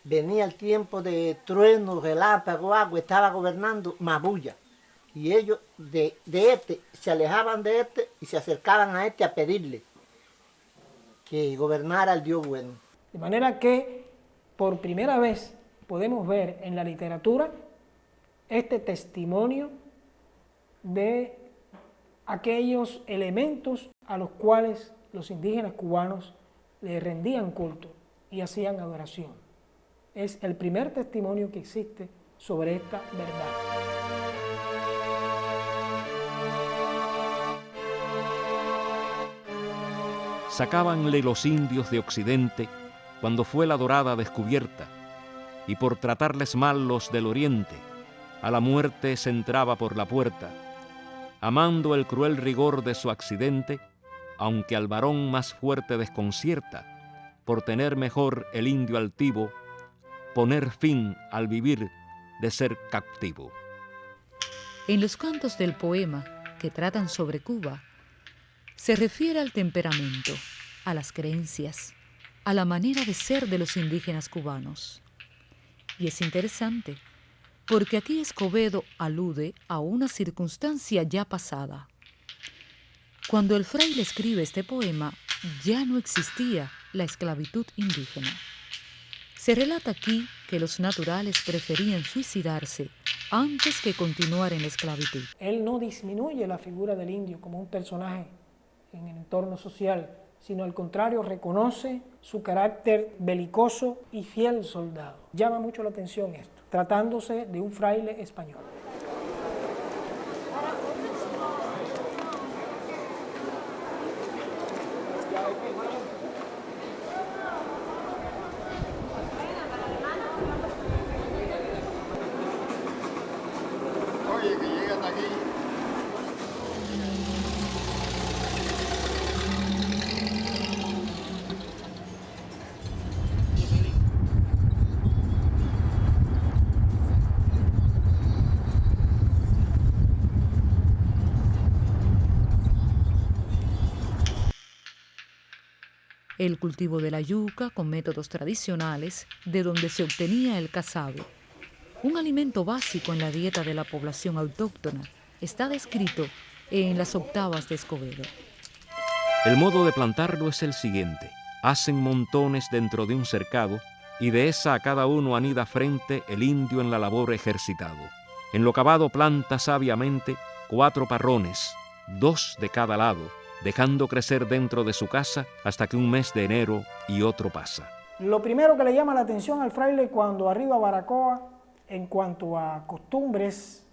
Venía el tiempo de trueno, relámpago, agua, estaba gobernando Mabuya. Y ellos de este se alejaban de este y se acercaban a este a pedirle que gobernara el Dios bueno. De manera que por primera vez podemos ver en la literatura este testimonio de aquellos elementos a los cuales los indígenas cubanos le rendían culto y hacían adoración. Es el primer testimonio que existe sobre esta verdad. Sacábanle los indios de Occidente cuando fue la dorada descubierta, y por tratarles mal los del Oriente, a la muerte se entraba por la puerta, amando el cruel rigor de su accidente, aunque al varón más fuerte desconcierta, por tener mejor el indio altivo, poner fin al vivir de ser captivo. En los cantos del poema que tratan sobre Cuba, se refiere al temperamento, a las creencias, a la manera de ser de los indígenas cubanos. Y es interesante, porque aquí Escobedo alude a una circunstancia ya pasada. Cuando el fraile escribe este poema, ya no existía la esclavitud indígena. Se relata aquí que los naturales preferían suicidarse antes que continuar en la esclavitud. Él no disminuye la figura del indio como un personaje en el entorno social, sino al contrario reconoce su carácter belicoso y fiel soldado. Llama mucho la atención esto, tratándose de un fraile español. Oye, que llega hasta aquí. El cultivo de la yuca con métodos tradicionales, de donde se obtenía el casabe, un alimento básico en la dieta de la población autóctona, está descrito en las octavas de Escobedo. El modo de plantarlo es el siguiente. Hacen montones dentro de un cercado y de esa a cada uno anida frente el indio en la labor ejercitado. En lo cavado planta sabiamente 4 parrones, 2 de cada lado, dejando crecer dentro de su casa hasta que un mes de enero y otro pasa. Lo primero que le llama la atención al fraile cuando arriba a Baracoa, en cuanto a costumbres,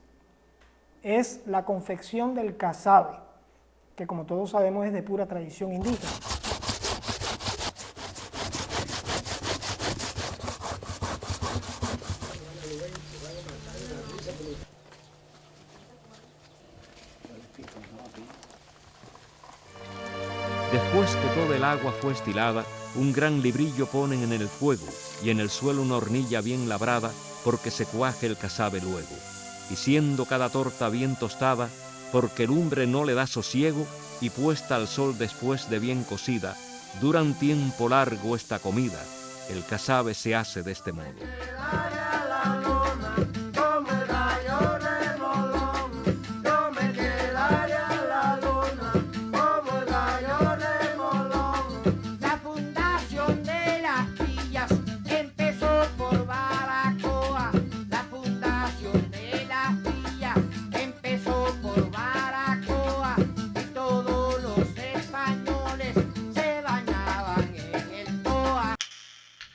es la confección del casabe, que como todos sabemos es de pura tradición indígena. Después que toda el agua fue estilada, un gran librillo ponen en el fuego y en el suelo una hornilla bien labrada, porque se cuaje el casabe luego. Y siendo cada torta bien tostada, porque el lumbre no le da sosiego, y puesta al sol después de bien cocida, duran tiempo largo esta comida, el casabe se hace de este modo.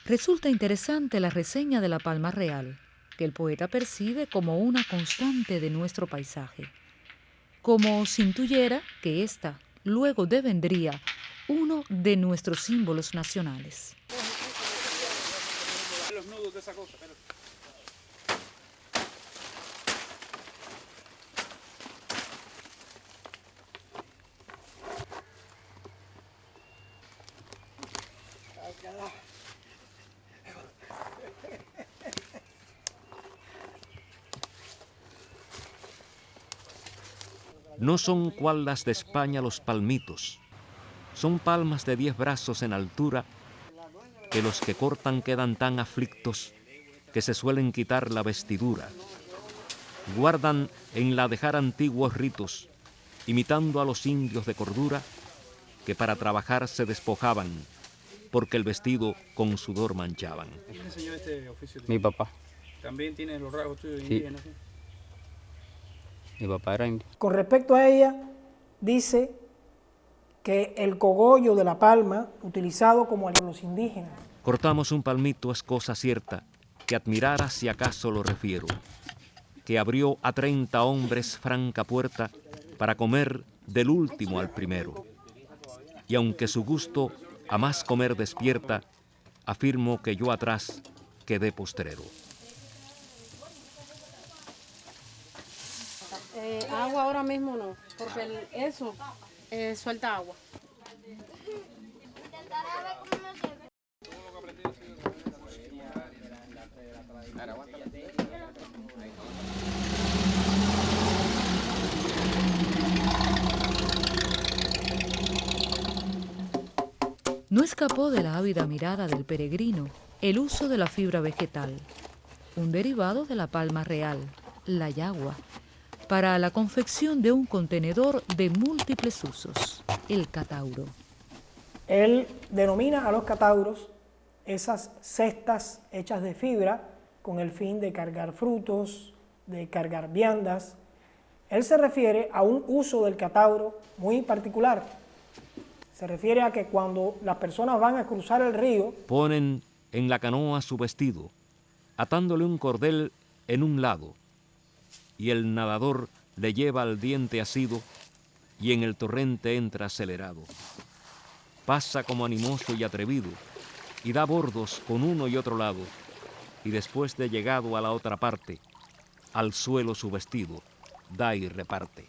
Resulta interesante la reseña de la palma real, que el poeta percibe como una constante de nuestro paisaje, como si intuyera que ésta luego devendría uno de nuestros símbolos nacionales. Los nudos de esa cosa, pero... No son cual las de España los palmitos, son palmas de 10 brazos en altura, que los que cortan quedan tan aflictos que se suelen quitar la vestidura. Guardan en la dejar antiguos ritos, imitando a los indios de cordura, que para trabajar se despojaban, porque el vestido con sudor manchaban. ¿Quién enseñó este oficio? Mi papá. ¿También tiene los rasgos tuyos Sí. indígenas? ¿Sí? Mi papá era indio. Con respecto a ella, dice que el cogollo de la palma, utilizado como por los indígenas. Cortamos un palmito es cosa cierta, que admirara si acaso lo refiero, que abrió a 30 hombres franca puerta para comer del último al primero. Y aunque su gusto a más comer despierta, afirmo que yo atrás quedé postrero. Agua ahora mismo no, porque eso suelta agua. No escapó de la ávida mirada del peregrino el uso de la fibra vegetal, un derivado de la palma real, la yagua, para la confección de un contenedor de múltiples usos, el catauro. Él denomina a los catauros esas cestas hechas de fibra con el fin de cargar frutos, de cargar viandas. Él se refiere a un uso del catauro muy particular. Se refiere a que cuando las personas van a cruzar el río, Ponen en la canoa su vestido, atándole un cordel en un lado, y el nadador le lleva al diente asido y en el torrente entra acelerado. Pasa como animoso y atrevido y da bordos con uno y otro lado, y después de llegado a la otra parte, al suelo su vestido da y reparte.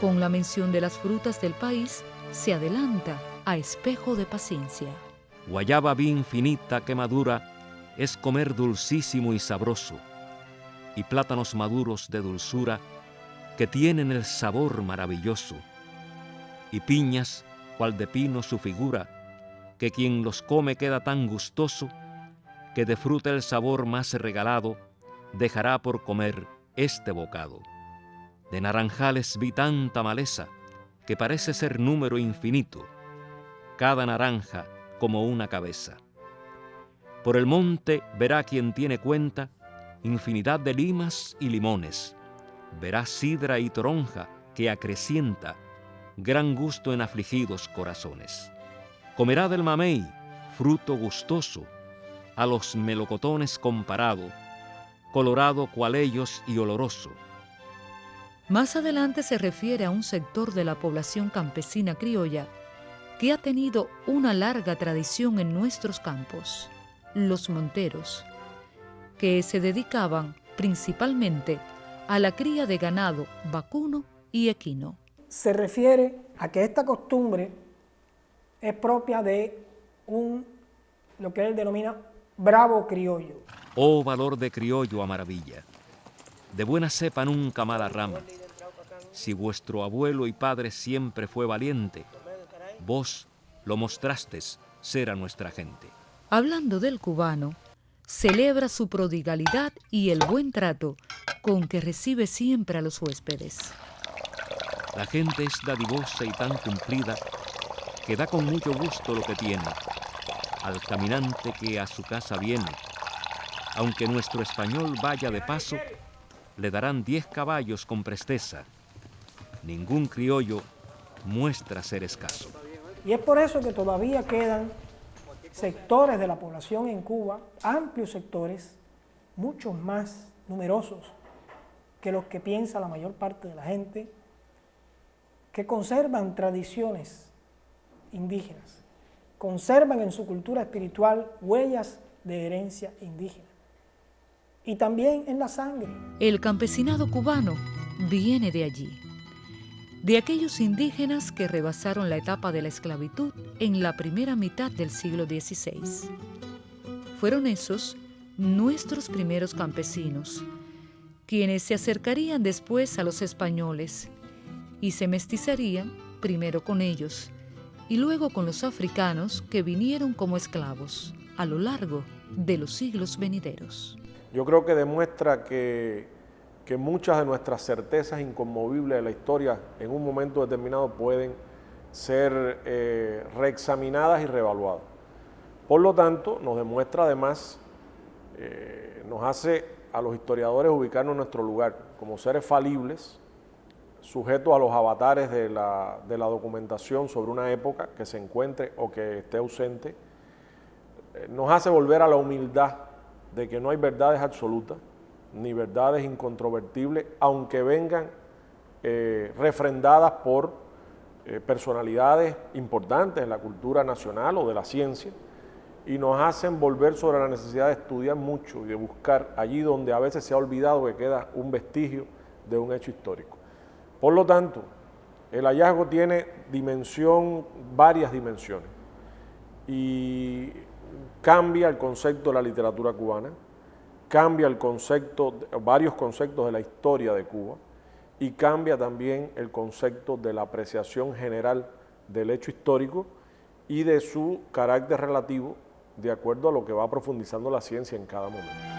Con la mención de las frutas del país, se adelanta a espejo de paciencia. Guayaba bien finita que madura es comer dulcísimo y sabroso, y plátanos maduros de dulzura que tienen el sabor maravilloso, y piñas, cual de pino su figura, que quien los come queda tan gustoso, que de fruta el sabor más regalado dejará por comer este bocado. De naranjales vi tanta maleza, que parece ser número infinito, cada naranja como una cabeza. Por el monte verá quien tiene cuenta infinidad de limas y limones, verá sidra y toronja que acrecienta gran gusto en afligidos corazones. Comerá del mamey, fruto gustoso, a los melocotones comparado, colorado cual ellos y oloroso. Más adelante se refiere a un sector de la población campesina criolla que ha tenido una larga tradición en nuestros campos, los monteros, que se dedicaban principalmente a la cría de ganado vacuno y equino. Se refiere a que esta costumbre es propia de lo que él denomina bravo criollo. Oh valor de criollo a maravilla, de buena cepa nunca mala rama. Si vuestro abuelo y padre siempre fue valiente, vos lo mostrastes ser a nuestra gente. Hablando del cubano, celebra su prodigalidad y el buen trato con que recibe siempre a los huéspedes. La gente es dadivosa y tan cumplida que da con mucho gusto lo que tiene al caminante que a su casa viene. Aunque nuestro español vaya de paso, le darán 10 caballos con presteza. Ningún criollo muestra ser escaso. Y es por eso que todavía quedan sectores de la población en Cuba, amplios sectores, muchos más numerosos que los que piensa la mayor parte de la gente, que conservan tradiciones indígenas, conservan en su cultura espiritual huellas de herencia indígena. Y también en la sangre. El campesinado cubano viene de allí, de aquellos indígenas que rebasaron la etapa de la esclavitud en la primera mitad del siglo XVI. Fueron esos nuestros primeros campesinos, quienes se acercarían después a los españoles y se mestizarían primero con ellos y luego con los africanos que vinieron como esclavos a lo largo de los siglos venideros. Yo creo que demuestra que muchas de nuestras certezas inconmovibles de la historia en un momento determinado pueden ser reexaminadas y reevaluadas. Por lo tanto, nos demuestra además, nos hace a los historiadores ubicarnos en nuestro lugar como seres falibles, sujetos a los avatares de la documentación sobre una época que se encuentre o que esté ausente. Nos hace volver a la humildad de que no hay verdades absolutas, ni verdades incontrovertibles, aunque vengan refrendadas por personalidades importantes en la cultura nacional o de la ciencia, y nos hacen volver sobre la necesidad de estudiar mucho y de buscar allí donde a veces se ha olvidado que queda un vestigio de un hecho histórico. Por lo tanto, el hallazgo tiene varias dimensiones, y cambia el concepto de la literatura cubana, cambia varios conceptos de la historia de Cuba, y cambia también el concepto de la apreciación general del hecho histórico y de su carácter relativo de acuerdo a lo que va profundizando la ciencia en cada momento.